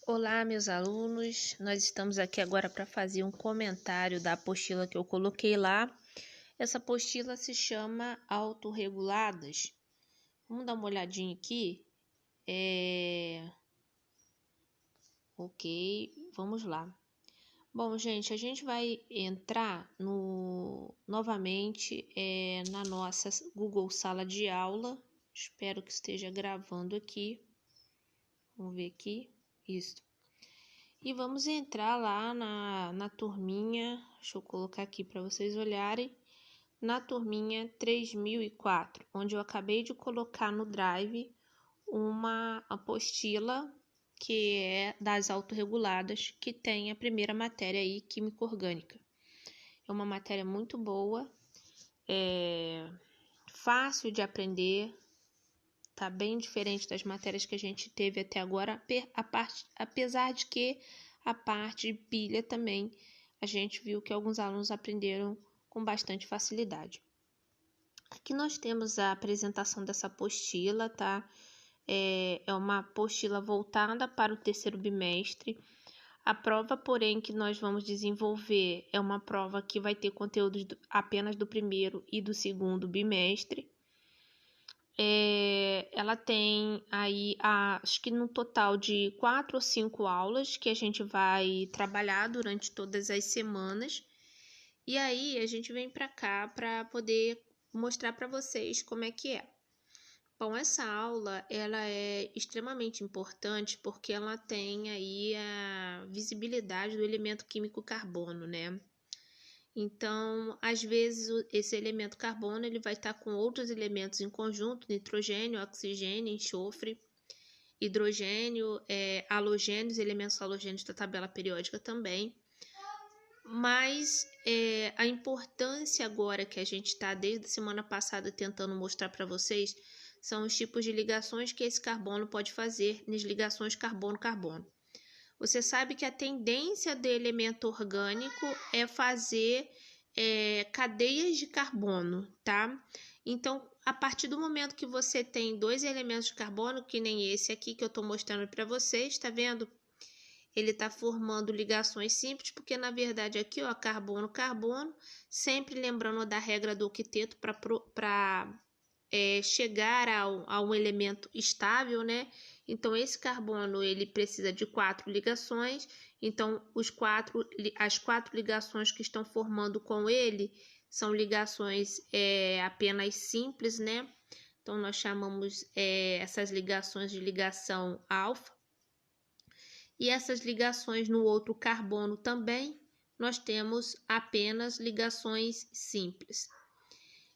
Olá, meus alunos. Nós estamos aqui agora para fazer um comentário da apostila que eu coloquei lá. Essa apostila se chama Autorreguladas. Vamos dar uma olhadinha aqui. Ok, vamos lá. Bom, gente, a gente vai entrar novamente na nossa Google Sala de Aula. Espero que esteja gravando aqui. Vamos ver aqui. Isso. E vamos entrar lá na turminha, deixa eu colocar aqui para vocês olharem, na turminha 3004, onde eu acabei de colocar no Drive uma apostila que é das autorreguladas, que tem a primeira matéria aí, Química Orgânica. É uma matéria muito boa, fácil de aprender, tá bem diferente das matérias que a gente teve até agora, apesar de que a parte de pilha também a gente viu que alguns alunos aprenderam com bastante facilidade. Aqui nós temos a apresentação dessa apostila, tá? É uma apostila voltada para o terceiro bimestre. A prova, porém, que nós vamos desenvolver é uma prova que vai ter conteúdos apenas do primeiro e do segundo bimestre. Ela tem aí, acho que no total de 4 ou 5 aulas que a gente vai trabalhar durante todas as semanas. E aí a gente vem para cá para poder mostrar para vocês como é que é. Bom, essa aula ela é extremamente importante porque ela tem aí a visibilidade do elemento químico carbono, né? Então, às vezes, esse elemento carbono ele vai estar com outros elementos em conjunto, nitrogênio, oxigênio, enxofre, hidrogênio, halogênios, elementos halogênios da tabela periódica também. Mas a importância agora que a gente está desde a semana passada tentando mostrar para vocês são os tipos de ligações que esse carbono pode fazer nas ligações carbono-carbono. Você sabe que a tendência do elemento orgânico é fazer cadeias de carbono, tá? Então, a partir do momento que você tem dois elementos de carbono, que nem esse aqui que eu estou mostrando para vocês, tá vendo? Ele está formando ligações simples, porque na verdade aqui, ó, carbono-carbono, sempre lembrando da regra do octeto para chegar a um elemento estável, né? Então, esse carbono ele precisa de 4 ligações. Então, as 4 ligações que estão formando com ele são ligações apenas simples, né? Então, nós chamamos essas ligações de ligação alfa. E essas ligações no outro carbono também, nós temos apenas ligações simples.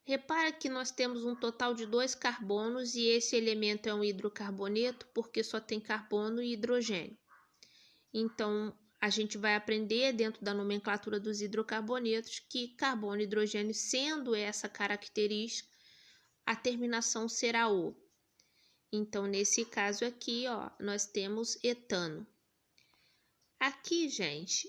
Repara que nós temos um total de 2 carbonos e esse elemento é um hidrocarboneto porque só tem carbono e hidrogênio. Então, a gente vai aprender dentro da nomenclatura dos hidrocarbonetos que carbono e hidrogênio, sendo essa característica, a terminação será O. Então, nesse caso aqui, ó, nós temos etano. Aqui, gente,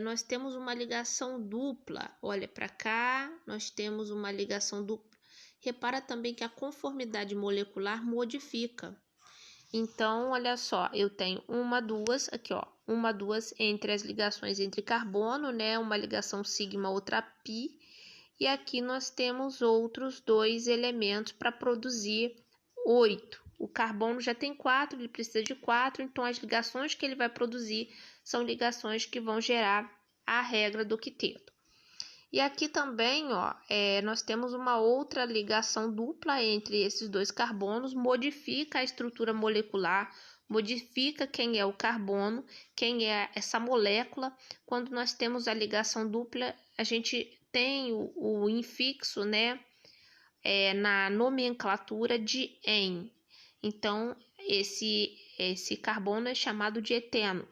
nós temos uma ligação dupla. Olha para cá, nós temos uma ligação dupla. Repara também que a conformidade molecular modifica. Então, olha só, eu tenho duas, aqui ó, duas entre as ligações entre carbono, né? Uma ligação sigma, outra pi. E aqui nós temos outros 2 elementos para produzir 8. O carbono já tem 4, ele precisa de 4, então as ligações que ele vai produzir são ligações que vão gerar a regra do octeto. E aqui também, ó, nós temos uma outra ligação dupla entre esses 2 carbonos, modifica a estrutura molecular, modifica quem é o carbono, quem é essa molécula. Quando nós temos a ligação dupla, a gente tem o infixo, né, na nomenclatura de "en". Então, esse carbono é chamado de eteno,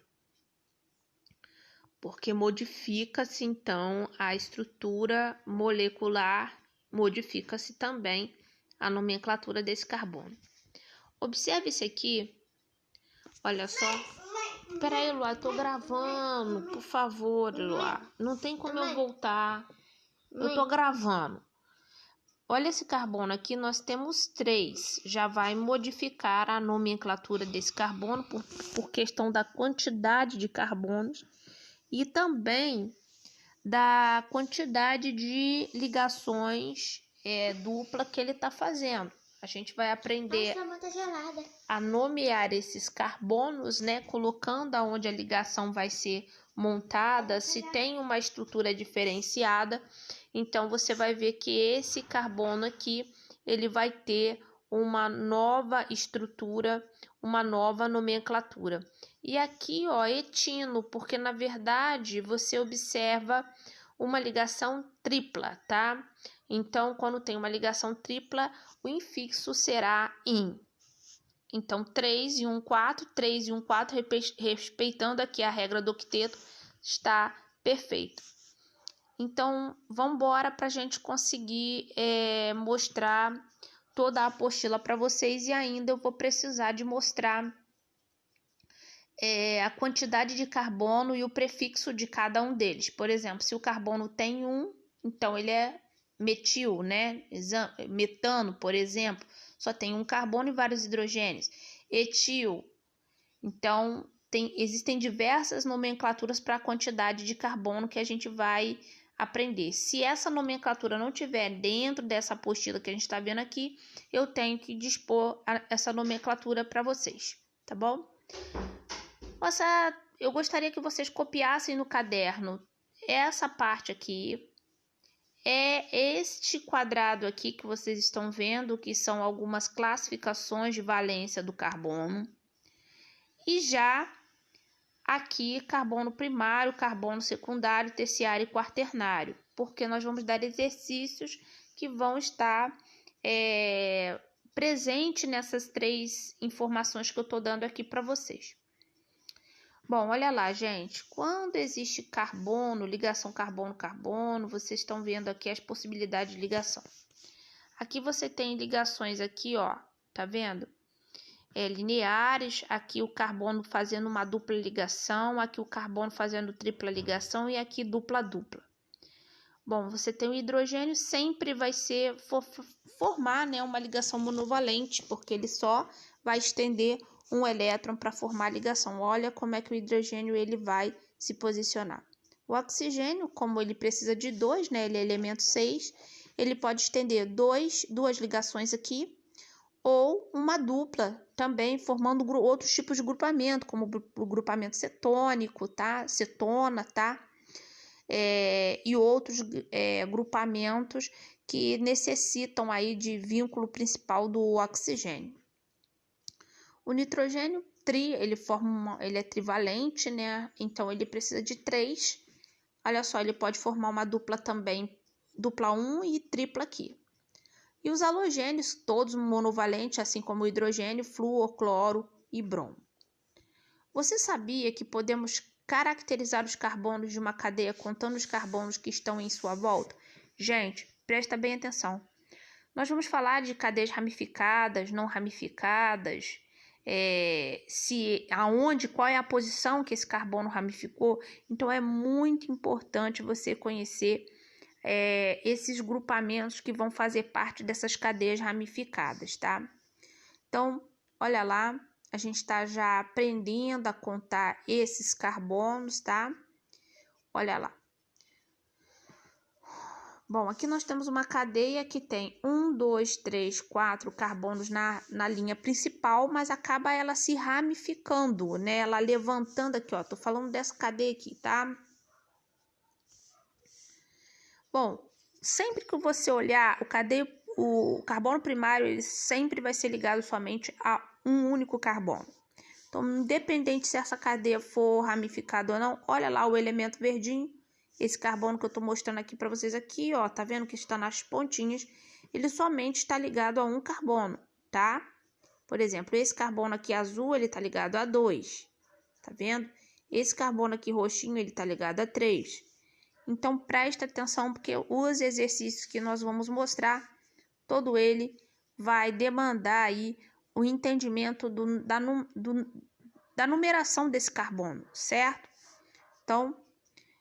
porque modifica-se, então, a estrutura molecular, modifica-se também a nomenclatura desse carbono. Observe isso aqui, olha só. Peraí, Luá, eu tô gravando, por favor, Luá. Não tem como eu voltar, eu tô gravando. olha esse carbono aqui, nós temos 3. Já vai modificar a nomenclatura desse carbono por questão da quantidade de carbonos e também da quantidade de ligações dupla que ele está fazendo. A gente vai aprender a nomear esses carbonos, né? Colocando aonde a ligação vai ser montada, se tem uma estrutura diferenciada. Então, você vai ver que esse carbono aqui, ele vai ter uma nova estrutura, uma nova nomenclatura. E aqui, ó, etino, porque na verdade você observa uma ligação tripla, tá? Então, quando tem uma ligação tripla, o infixo será in. Então, 3 e 1, 4, 3 e 1, 4, respeitando aqui a regra do octeto, está perfeito. Então, vamos embora para a gente conseguir mostrar toda a apostila para vocês e ainda eu vou precisar de mostrar a quantidade de carbono e o prefixo de cada um deles. Por exemplo, se o carbono tem 1, então ele é metil, né? Metano, por exemplo, só tem um carbono e vários hidrogênios. Etil, então existem diversas nomenclaturas para a quantidade de carbono que a gente vai aprender. Se essa nomenclatura não tiver dentro dessa apostila que a gente está vendo aqui, eu tenho que dispor essa nomenclatura para vocês, tá bom? Eu gostaria que vocês copiassem no caderno essa parte aqui. Este quadrado aqui que vocês estão vendo, que são algumas classificações de valência do carbono. E já aqui, carbono primário, carbono secundário, terciário e quaternário, porque nós vamos dar exercícios que vão estar presentes nessas 3 informações que eu estou dando aqui para vocês. Bom, olha lá, gente, quando existe carbono, ligação carbono-carbono, vocês estão vendo aqui as possibilidades de ligação. Aqui você tem ligações aqui, ó, tá vendo? Lineares, aqui o carbono fazendo uma dupla ligação, aqui o carbono fazendo tripla ligação e aqui dupla-dupla. Bom, você tem o hidrogênio, sempre vai formar, né, uma ligação monovalente, porque ele só vai estender um elétron para formar a ligação. Olha como é que o hidrogênio ele vai se posicionar. O oxigênio, como ele precisa de 2, né, ele é elemento 6, ele pode estender duas ligações aqui, ou uma dupla também, formando outros tipos de grupamento, como o grupamento cetônico, tá? Cetona, tá? E outros grupamentos que necessitam aí de vínculo principal do oxigênio. O nitrogênio ele é trivalente, né? Então ele precisa de 3. Olha só, ele pode formar uma dupla também, dupla 1 e tripla aqui. E os halogênios, todos monovalentes, assim como o hidrogênio, flúor, cloro e bromo. Você sabia que podemos caracterizar os carbonos de uma cadeia contando os carbonos que estão em sua volta? Gente, presta bem atenção. Nós vamos falar de cadeias ramificadas, não ramificadas, qual é a posição que esse carbono ramificou. Então, é muito importante você conhecer esses grupamentos que vão fazer parte dessas cadeias ramificadas, tá? Então, olha lá, a gente está já aprendendo a contar esses carbonos, tá? Olha lá. Bom, aqui nós temos uma cadeia que tem 1, 2, 3, 4 carbonos na linha principal, mas acaba ela se ramificando, né? Ela levantando aqui, ó. Tô falando dessa cadeia aqui, tá? Bom, sempre que você olhar o carbono primário, ele sempre vai ser ligado somente a um único carbono. Então, independente se essa cadeia for ramificada ou não, olha lá o elemento verdinho. Esse carbono que eu estou mostrando aqui para vocês aqui, ó, tá vendo que está nas pontinhas? Ele somente está ligado a um carbono, tá? Por exemplo, esse carbono aqui azul, ele está ligado a 2, tá vendo? Esse carbono aqui roxinho, ele está ligado a 3. Então, presta atenção, porque os exercícios que nós vamos mostrar, todo ele vai demandar aí o entendimento da numeração desse carbono, certo? Então,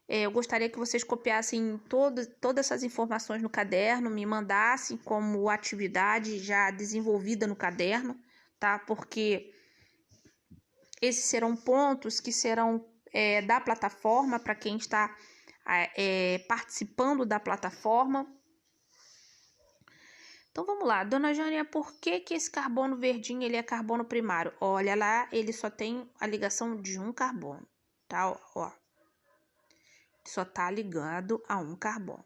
Eu gostaria que vocês copiassem todas essas informações no caderno, me mandassem como atividade já desenvolvida no caderno, tá? Porque esses serão pontos que serão da plataforma, para quem está participando da plataforma. Então, vamos lá. Dona Jânia, por que esse carbono verdinho ele é carbono primário? Olha lá, ele só tem a ligação de um carbono, tá? Ó. Só está ligado a um carbono.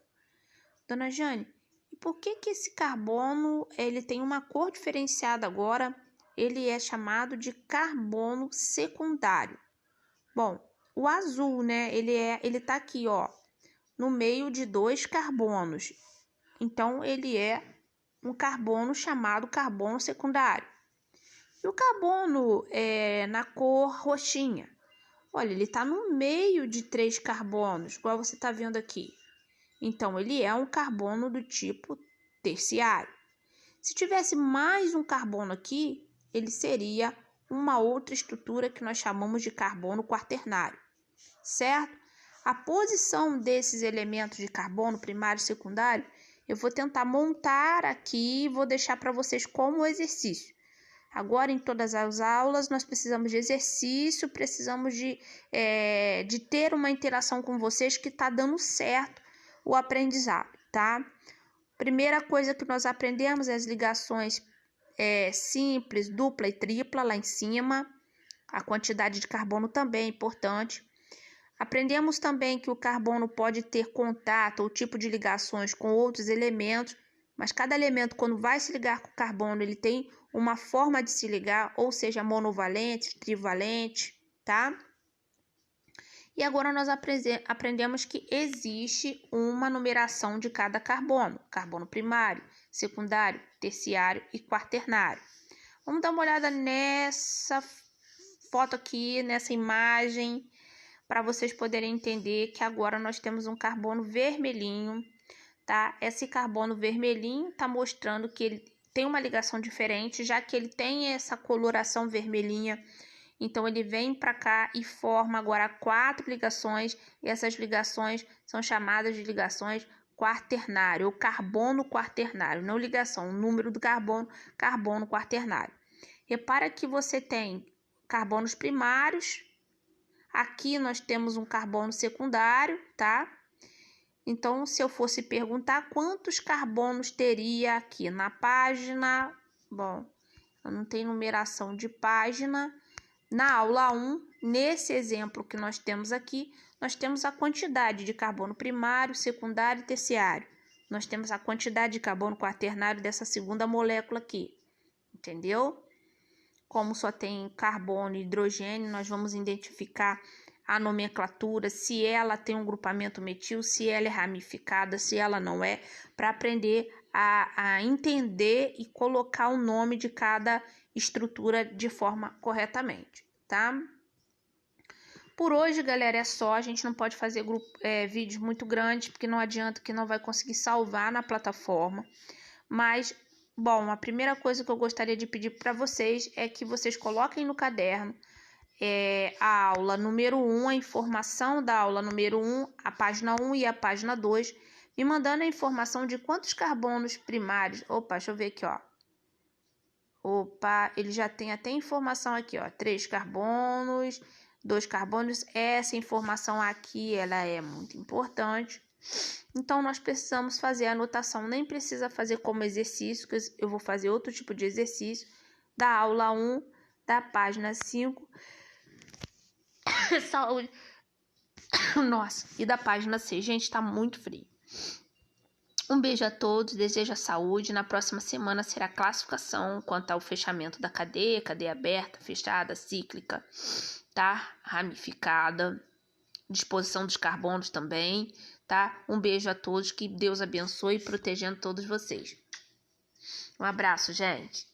Dona Jane, e por que esse carbono ele tem uma cor diferenciada agora? Ele é chamado de carbono secundário. Bom, o azul, né? Ele tá aqui, ó, no meio de dois carbonos. Então, ele é um carbono chamado carbono secundário. E o carbono na cor roxinha? Olha, ele está no meio de 3 carbonos, igual você está vendo aqui. Então, ele é um carbono do tipo terciário. Se tivesse mais um carbono aqui, ele seria uma outra estrutura que nós chamamos de carbono quaternário, certo? A posição desses elementos de carbono primário e secundário, eu vou tentar montar aqui e vou deixar para vocês como exercício. Agora, em todas as aulas, nós precisamos de exercício, precisamos de ter uma interação com vocês que está dando certo o aprendizado, tá? Primeira coisa que nós aprendemos é as ligações simples, dupla e tripla lá em cima. A quantidade de carbono também é importante. Aprendemos também que o carbono pode ter contato ou tipo de ligações com outros elementos, mas cada elemento, quando vai se ligar com o carbono, ele tem uma forma de se ligar, ou seja, monovalente, trivalente, tá? E agora nós aprendemos que existe uma numeração de cada carbono: carbono primário, secundário, terciário e quaternário. Vamos dar uma olhada nessa foto aqui, nessa imagem, para vocês poderem entender que agora nós temos um carbono vermelhinho, tá? Esse carbono vermelhinho está mostrando que ele tem uma ligação diferente, já que ele tem essa coloração vermelhinha. Então, ele vem para cá e forma agora 4 ligações, e essas ligações são chamadas de ligações quaternário, ou carbono quaternário, não ligação, o número do carbono, carbono quaternário. Repara que você tem carbonos primários, aqui nós temos um carbono secundário, tá? Então, se eu fosse perguntar quantos carbonos teria aqui na página, bom, eu não tenho numeração de página. Na aula 1, nesse exemplo que nós temos aqui, nós temos a quantidade de carbono primário, secundário e terciário. Nós temos a quantidade de carbono quaternário dessa segunda molécula aqui, entendeu? Como só tem carbono e hidrogênio, nós vamos identificar a nomenclatura, se ela tem um grupamento metil, se ela é ramificada, se ela não é, para aprender a entender e colocar o nome de cada estrutura de forma corretamente, tá? Por hoje, galera, é só. A gente não pode fazer vídeos muito grandes, porque não adianta que não vai conseguir salvar na plataforma. Mas, bom, a primeira coisa que eu gostaria de pedir para vocês é que vocês coloquem no caderno a aula número 1, a informação da aula número 1, a página 1 e a página 2, me mandando a informação de quantos carbonos primários. Opa, deixa eu ver aqui, ó. Opa, ele já tem até informação aqui, ó. 3 carbonos, 2 carbonos. Essa informação aqui, ela é muito importante. Então, nós precisamos fazer a anotação. Nem precisa fazer como exercício, que eu vou fazer outro tipo de exercício. Da aula 1, da página 5. Saúde. Nossa, e da página 6. Gente, tá muito frio. Um beijo a todos, desejo a saúde. Na próxima semana será a classificação quanto ao fechamento da cadeia aberta, fechada, cíclica, tá? Ramificada, disposição dos carbonos também, tá? Um beijo a todos, que Deus abençoe, protegendo todos vocês. Um abraço, gente.